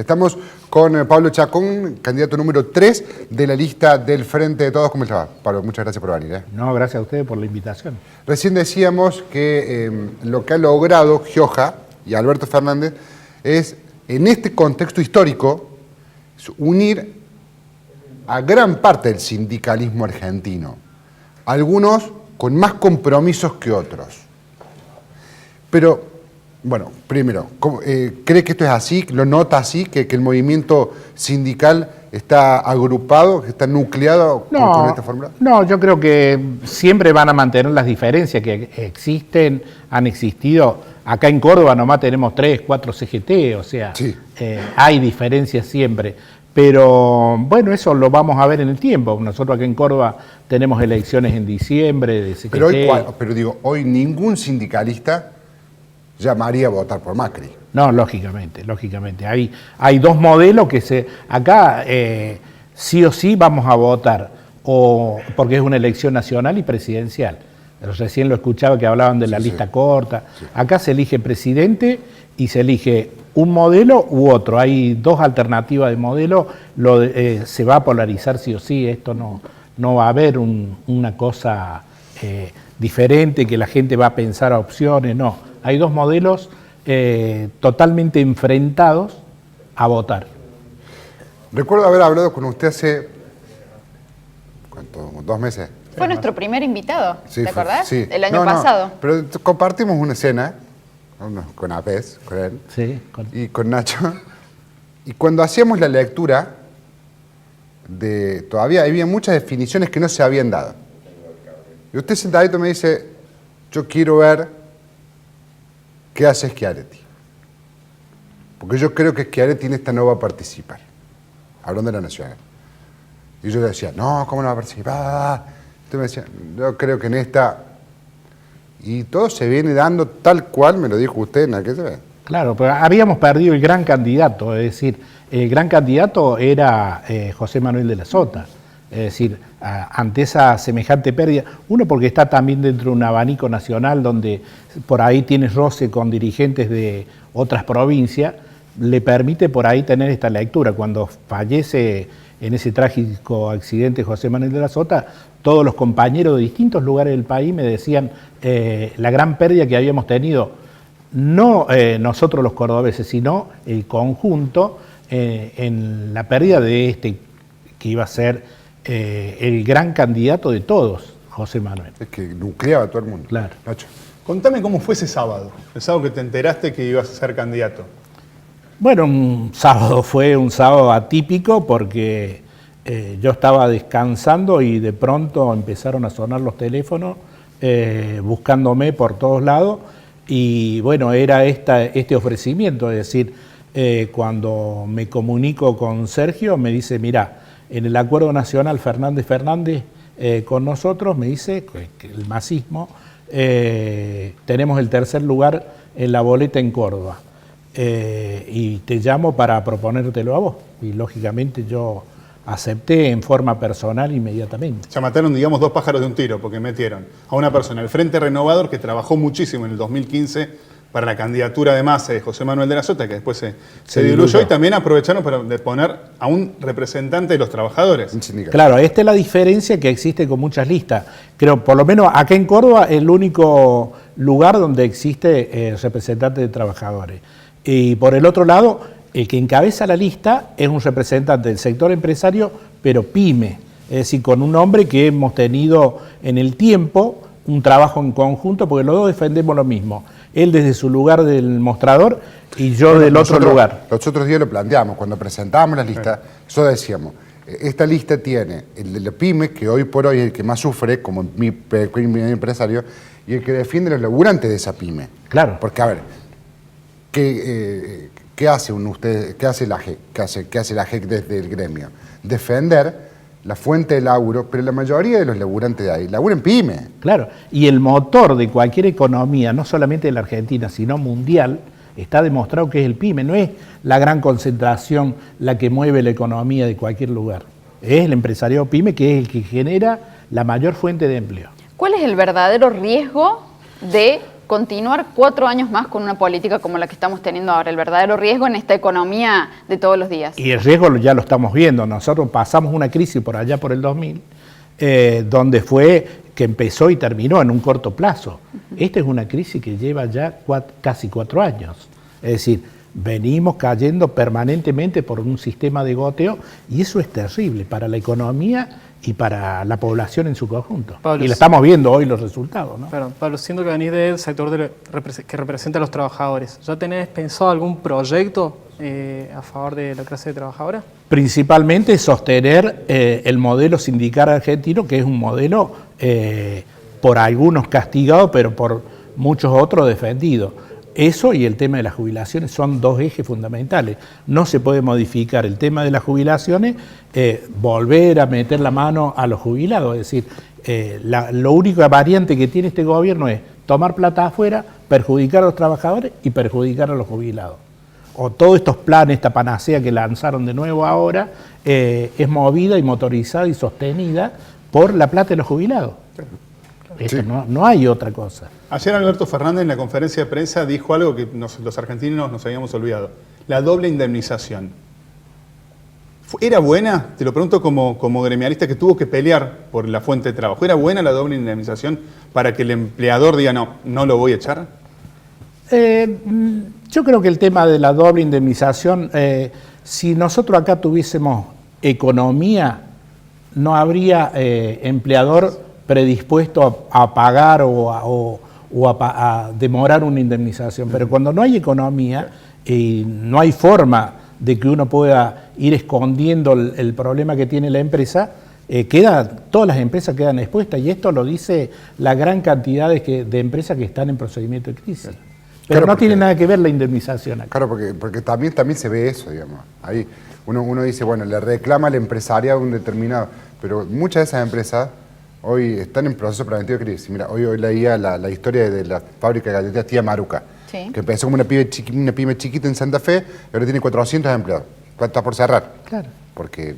Estamos con Pablo Chacón, candidato número 3 de la lista del Frente de Todos. ¿Cómo le va, Pablo? Muchas gracias por venir. No, gracias a ustedes por la invitación. Recién decíamos que lo que ha logrado Gioja y Alberto Fernández es, en este contexto histórico, unir a gran parte del sindicalismo argentino, algunos con más compromisos que otros. Pero, bueno, primero, ¿cree que esto es así? ¿Lo nota así? ¿Que el movimiento sindical está agrupado, que está nucleado con esta fórmula? No, yo creo que siempre van a mantener las diferencias que existen, han existido. Acá en Córdoba nomás tenemos 3, 4 CGT, o sea, sí. Hay diferencias siempre. Pero bueno, eso lo vamos a ver en el tiempo. Nosotros acá en Córdoba tenemos elecciones en diciembre de CGT. Pero digo, hoy ningún sindicalista llamaría a votar por Macri. No, lógicamente. Hay dos modelos que acá sí o sí vamos a votar, o porque es una elección nacional y presidencial. Recién lo escuchaba que hablaban de la lista corta. Sí. Acá se elige presidente y se elige un modelo u otro. Hay dos alternativas de modelo. Se va a polarizar sí o sí. Esto no va a haber una cosa diferente que la gente va a pensar a opciones. No, hay dos modelos totalmente enfrentados a votar. Recuerdo haber hablado con usted hace, ¿cuánto? 2 meses. Fue nuestro primer invitado, sí, ¿te acordás? Sí. El año pasado. Pero compartimos una escena con Apés, con él, sí, y con Nacho. Y cuando hacíamos la lectura, todavía había muchas definiciones que no se habían dado. Y usted sentadito me dice, yo quiero ver qué hace Schiaretti. Porque yo creo que Schiaretti en esta no va a participar. Hablando de la Nacional. Y yo le decía, no, ¿cómo no va a participar? Usted me decía, yo creo que en esta... Y todo se viene dando tal cual me lo dijo usted en aquella vez. Claro, pero habíamos perdido el gran candidato, es decir, el gran candidato era José Manuel de la Sota. Es decir, ante esa semejante pérdida, uno porque está también dentro de un abanico nacional donde por ahí tiene roce con dirigentes de otras provincias, le permite por ahí tener esta lectura. Cuando fallece en ese trágico accidente José Manuel de la Sota, todos los compañeros de distintos lugares del país me decían la gran pérdida que habíamos tenido, no nosotros los cordobeses, sino el conjunto en la pérdida de este que iba a ser el gran candidato de todos, José Manuel. Es que nucleaba a todo el mundo. Claro. Nacho. Contame cómo fue ese sábado, el sábado que te enteraste que ibas a ser candidato. Bueno, fue un sábado atípico porque yo estaba descansando y de pronto empezaron a sonar los teléfonos buscándome por todos lados y bueno, era este ofrecimiento, es decir, cuando me comunico con Sergio me dice, mira, en el acuerdo nacional Fernández con nosotros, me dice que el masismo, tenemos el 3er lugar en la boleta en Córdoba. Y te llamo para proponértelo a vos. Y lógicamente yo acepté en forma personal inmediatamente. Ya mataron, digamos, 2 pájaros de un tiro, porque metieron a una persona, el Frente Renovador, que trabajó muchísimo en el 2015 para la candidatura de Massa de José Manuel de la Sota, que después se diluyó, y también aprovecharon para poner a un representante de los trabajadores. Claro, esta es la diferencia que existe con muchas listas. Creo, por lo menos acá en Córdoba, es el único lugar donde existe representante de trabajadores. Y por el otro lado, el que encabeza la lista es un representante del sector empresario, pero pyme, es decir, con un hombre que hemos tenido en el tiempo un trabajo en conjunto, porque los dos defendemos lo mismo. Él desde su lugar del mostrador y yo del otro lugar. Los otros días lo planteamos, cuando presentábamos la lista, eso decíamos, esta lista tiene el de la pyme, que hoy por hoy es el que más sufre, como mi pequeño empresario, y el que defiende a los laburantes de esa pyme. Claro. Porque, a ver, ¿qué hace la JEC? ¿Qué hace la JEC desde el gremio? Defender la fuente de laburo, pero la mayoría de los laburantes de ahí laburan pyme. Claro, y el motor de cualquier economía, no solamente de la Argentina, sino mundial, está demostrado que es el pyme, no es la gran concentración la que mueve la economía de cualquier lugar. Es el empresariado pyme que es el que genera la mayor fuente de empleo. ¿Cuál es el verdadero riesgo de continuar 4 años más con una política como la que estamos teniendo ahora, el verdadero riesgo en esta economía de todos los días. Y el riesgo ya lo estamos viendo. Nosotros pasamos una crisis por allá por el 2000, donde fue que empezó y terminó en un corto plazo. Esta es una crisis que lleva ya casi 4 años. Es decir, venimos cayendo permanentemente por un sistema de goteo y eso es terrible para la economía y para la población en su conjunto. Pablo, y lo estamos viendo hoy los resultados, ¿no? Perdón, Pablo, siento que venís del sector que representa a los trabajadores. ¿Ya tenés pensado algún proyecto a favor de la clase trabajadora? Principalmente sostener el modelo sindical argentino, que es un modelo por algunos castigado, pero por muchos otros defendido. Eso y el tema de las jubilaciones son 2 ejes fundamentales. No se puede modificar el tema de las jubilaciones, volver a meter la mano a los jubilados. Es decir, lo única variante que tiene este gobierno es tomar plata afuera, perjudicar a los trabajadores y perjudicar a los jubilados. O todos estos planes, esta panacea que lanzaron de nuevo ahora, es movida y motorizada y sostenida por la plata de los jubilados. Esto Sí. no hay otra cosa. Ayer Alberto Fernández en la conferencia de prensa dijo algo que los argentinos nos habíamos olvidado. La doble indemnización. ¿Era buena? Te lo pregunto como gremialista que tuvo que pelear por la fuente de trabajo. ¿Era buena la doble indemnización para que el empleador diga no lo voy a echar? Yo creo que el tema de la doble indemnización, si nosotros acá tuviésemos economía, no habría empleador predispuesto a pagar o a demorar una indemnización. Pero cuando no hay economía y no hay forma de que uno pueda ir escondiendo el problema que tiene la empresa, todas las empresas quedan expuestas, y esto lo dice la gran cantidad de empresas que están en procedimiento de crisis. Pero Claro, no porque- tiene nada que ver la indemnización acá. Claro, porque también se ve eso, digamos. Ahí uno dice, bueno, le reclama al empresario un determinado, pero muchas de esas empresas hoy están en proceso preventivo de crisis. Mira, hoy leía la historia de la fábrica de galletas Tía Maruca, Sí. que empezó como una pyme chiquita en Santa Fe, y ahora tiene 400 empleados. Está por cerrar. Claro. Porque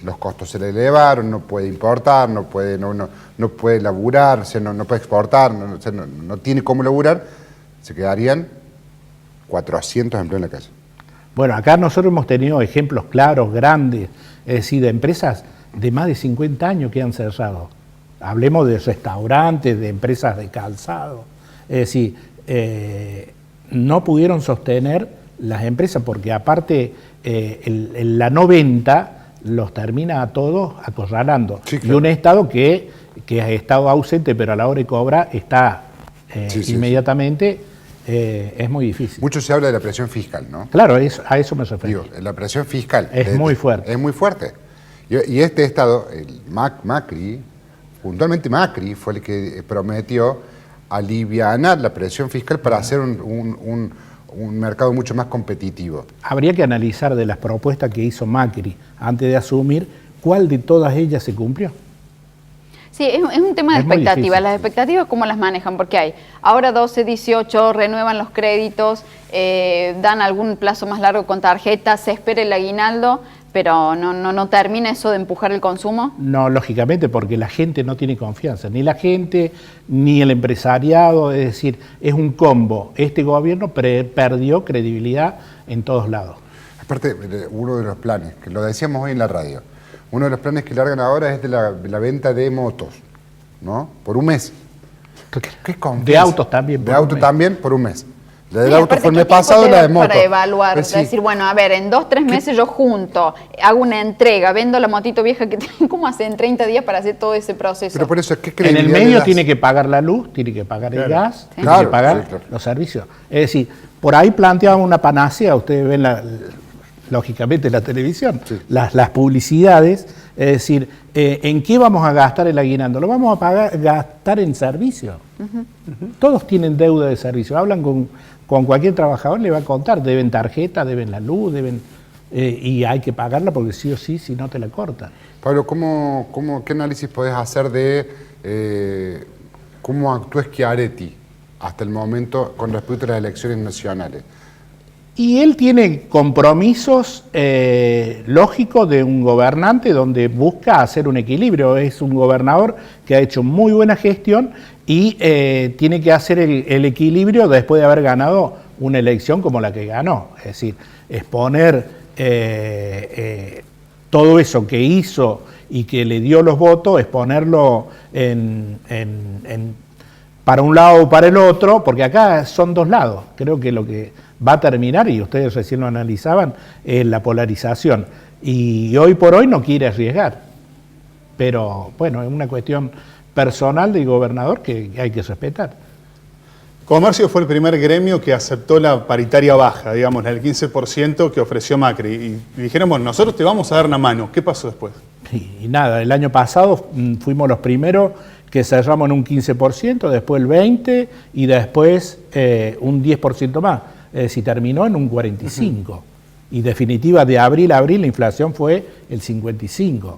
los costos se le elevaron, no puede importar, no puede laburar, o sea, no puede exportar, o sea, no tiene cómo laburar, se quedarían 400 empleos en la calle. Bueno, acá nosotros hemos tenido ejemplos claros, grandes, es decir, de empresas de más de 50 años que han cerrado. Hablemos de restaurantes, de empresas de calzado. Es decir, no pudieron sostener las empresas porque aparte la no venta los termina a todos acorralando. Sí, Y claro. un Estado que ha estado ausente, pero a la hora de cobrar está Sí. inmediatamente, es muy difícil. Mucho se habla de la presión fiscal, ¿no? Claro, a eso me refiero. Digo, la presión fiscal. Es muy fuerte. Es muy fuerte. Y este Estado, el Macri, puntualmente Macri, fue el que prometió alivianar la presión fiscal para hacer un mercado mucho más competitivo. Habría que analizar de las propuestas que hizo Macri antes de asumir cuál de todas ellas se cumplió. Sí, es un tema de Es muy expectativas. difícil. Las expectativas, ¿cómo las manejan? Porque hay ahora 12, 18, renuevan los créditos, dan algún plazo más largo con tarjeta, se espera el aguinaldo, pero no termina eso de empujar el consumo. No, lógicamente, porque la gente no tiene confianza, ni la gente, ni el empresariado, es decir, es un combo. Este gobierno perdió credibilidad en todos lados. Aparte, uno de los planes, que lo decíamos hoy en la radio, uno de los planes que largan ahora es de la venta de motos, ¿no? Por un mes. ¿Qué confianza? De autos también. De por un auto mes. también por un mes. La del Sí, auto aparte, fue el ¿qué mes tiempo pasado, te la da de moto. para evaluar, Pues sí. decir, bueno, a ver, en 2, 3 meses yo junto, hago una entrega, vendo la motito vieja que tengo, ¿cómo hacen 30 días para hacer todo ese proceso? Pero por eso, ¿qué En el credibilidad le medio das? tiene que pagar la luz, tiene que pagar el gas, tiene Claro, que pagar sí, claro. los servicios. Es decir, por ahí planteaban una panacea, ustedes ven lógicamente la televisión, Sí. las publicidades, es decir, ¿en qué vamos a gastar el aguinaldo? Lo vamos a gastar en servicio. Todos tienen deuda de servicio, hablan con cualquier trabajador, le va a contar, deben tarjeta, deben la luz, y hay que pagarla porque sí o sí, si no te la cortan. Pablo, ¿qué análisis podés hacer de cómo actuó Schiaretti hasta el momento con respecto a las elecciones nacionales? Y él tiene compromisos lógicos de un gobernante donde busca hacer un equilibrio. Es un gobernador que ha hecho muy buena gestión y tiene que hacer el equilibrio después de haber ganado una elección como la que ganó. Es decir, exponer todo eso que hizo y que le dio los votos, exponerlo para un lado o para el otro, porque acá son dos lados. Creo que lo que va a terminar, y ustedes recién lo analizaban, es la polarización. Y hoy por hoy no quiere arriesgar. Pero bueno, es una cuestión personal del gobernador que hay que respetar. Comercio fue el primer gremio que aceptó la paritaria baja, digamos, la del 15% que ofreció Macri. Y dijeron, bueno, nosotros te vamos a dar una mano. ¿Qué pasó después? Y nada, el año pasado fuimos los primeros que cerramos en un 15%, después el 20% y después un 10% más. Es decir, terminó en un 45%. Y definitiva, de abril a abril la inflación fue el 55%.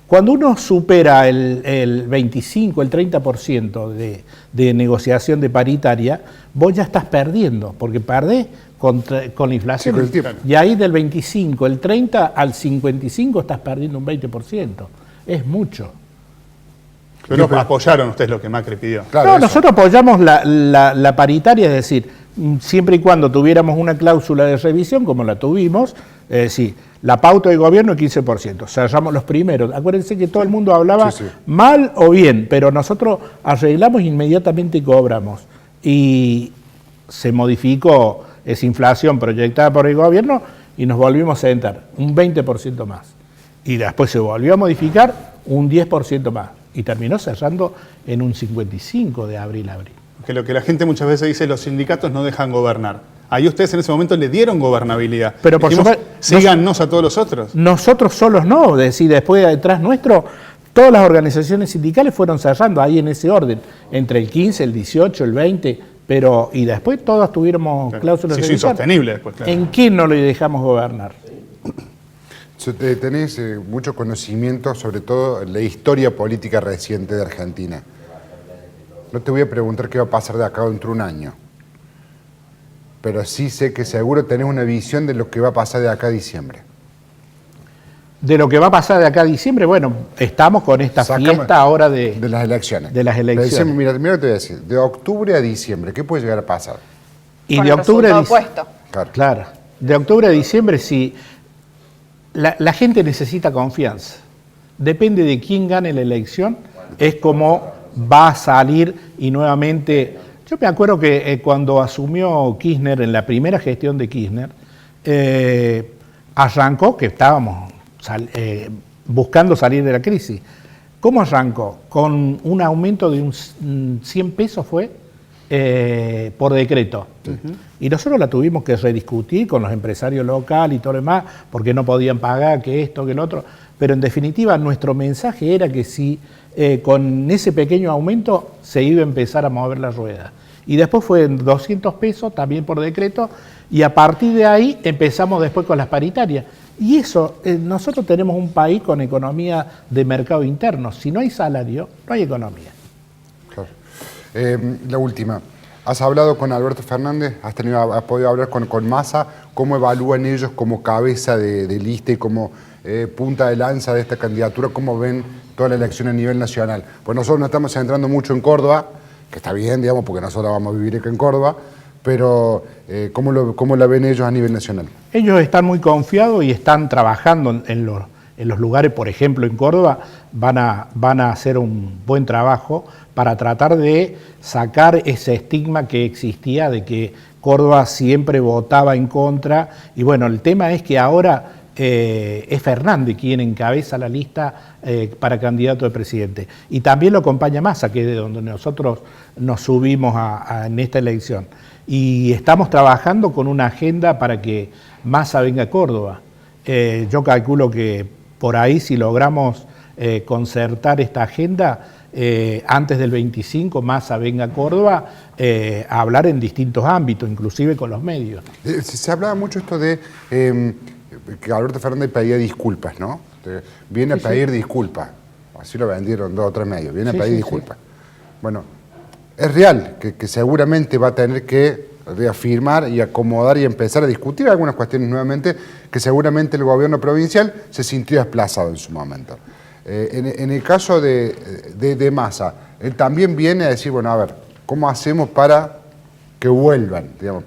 Cuando uno supera el 25, el 30% de negociación de paritaria, vos ya estás perdiendo, porque perdés con la inflación. Sí, y ahí del 25, el 30 al 55 estás perdiendo un 20%. Es mucho. Pero apoyaron ustedes lo que Macri pidió. Claro, No, eso. nosotros apoyamos la paritaria, es decir, siempre y cuando tuviéramos una cláusula de revisión, como la tuvimos, es decir, la pauta del gobierno es 15%, cerramos los primeros. Acuérdense que todo el mundo hablaba mal o bien, pero nosotros arreglamos e inmediatamente cobramos. Y se modificó esa inflación proyectada por el gobierno y nos volvimos a sentar un 20% más. Y después se volvió a modificar un 10% más. Y terminó cerrando en un 55% de abril a abril. Que lo que la gente muchas veces dice, los sindicatos no dejan gobernar. Ahí ustedes en ese momento le dieron gobernabilidad. Pero por Dijimos, supuesto, síganos a todos los otros. Nosotros solos no, es decir, después detrás nuestro, todas las organizaciones sindicales fueron cerrando ahí en ese orden, entre el 15, el 18, el 20, pero y después todas tuviéramos cláusulas Sí, de es insostenible después, claro. ¿En qué no le dejamos gobernar? Tenés mucho conocimiento, sobre todo la historia política reciente de Argentina. No te voy a preguntar qué va a pasar de acá dentro de un año, pero sí sé que seguro tenés una visión de lo que va a pasar de acá a diciembre. De lo que va a pasar de acá a diciembre, bueno, estamos con esta fiesta ahora de las elecciones. de las elecciones. De diciembre, mira, lo que te voy a decir. De octubre a diciembre, ¿qué puede llegar a pasar? Y con de el octubre a resultado diciembre. opuesto. Claro. De octubre a diciembre, sí. La gente necesita confianza. Depende de quién gane la elección, es como va a salir y nuevamente. Yo me acuerdo que cuando asumió Kirchner, en la primera gestión de Kirchner, arrancó que estábamos buscando salir de la crisis. ¿Cómo arrancó? Con un aumento de un 100 pesos fue por decreto. Y nosotros la tuvimos que rediscutir con los empresarios locales y todo lo demás, porque no podían pagar, que esto, que lo otro. Pero en definitiva nuestro mensaje era que si con ese pequeño aumento se iba a empezar a mover la rueda. Y después fue en 200 pesos, también por decreto, y a partir de ahí empezamos después con las paritarias. Y eso, nosotros tenemos un país con economía de mercado interno. Si no hay salario, no hay economía. Claro. La última. ¿Has hablado con Alberto Fernández? ¿Has podido hablar con Massa? ¿Cómo evalúan ellos como cabeza de lista y como punta de lanza de esta candidatura? ¿Cómo ven toda la elección a nivel nacional? Pues nosotros nos estamos centrando mucho en Córdoba, que está bien, digamos, porque nosotros vamos a vivir acá en Córdoba, pero ¿cómo la ven ellos a nivel nacional? Ellos están muy confiados y están trabajando en los lugares, por ejemplo en Córdoba, van a hacer un buen trabajo para tratar de sacar ese estigma que existía de que Córdoba siempre votaba en contra. Y bueno, el tema es que ahora es Fernández quien encabeza la lista para candidato de presidente. Y también lo acompaña Massa, que es de donde nosotros nos subimos en esta elección. Y estamos trabajando con una agenda para que Massa venga a Córdoba. Yo calculo que por ahí si logramos concertar esta agenda, antes del 25 Massa venga a Córdoba a hablar en distintos ámbitos, inclusive con los medios. Se hablaba mucho esto de que Alberto Fernández pedía disculpas, ¿no? Viene a pedir disculpas. Así lo vendieron 2 o 3 medios. Viene a pedir disculpas. Bueno, es real que seguramente va a tener que reafirmar y acomodar y empezar a discutir algunas cuestiones nuevamente que seguramente el gobierno provincial se sintió desplazado en su momento. En el caso de Massa, él también viene a decir, bueno, a ver, ¿cómo hacemos para que vuelvan? Digamos,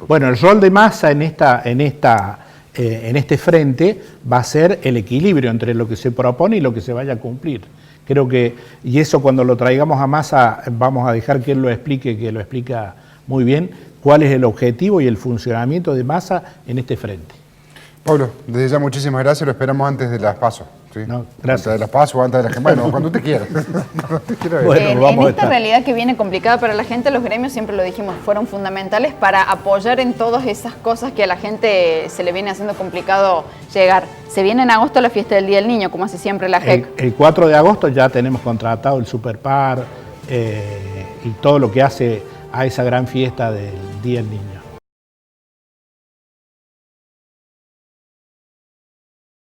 Bueno, el rol de Massa en este frente va a ser el equilibrio entre lo que se propone y lo que se vaya a cumplir. Creo que, y eso cuando lo traigamos a Massa, vamos a dejar que él lo explique, que lo explica muy bien, cuál es el objetivo y el funcionamiento de Massa en este frente. Pablo, desde ya muchísimas gracias, lo esperamos antes de las PASO. ¿Sí? No, gracias. Antes de las PASO o antes de las... Bueno, cuando usted quiera. Bueno, en esta realidad que viene complicada para la gente, los gremios, siempre lo dijimos, fueron fundamentales para apoyar en todas esas cosas que a la gente se le viene haciendo complicado llegar. Se viene en agosto la fiesta del Día del Niño, como hace siempre la JEC. El 4 de agosto ya tenemos contratado el Superpar y todo lo que hace a esa gran fiesta del Día del Niño.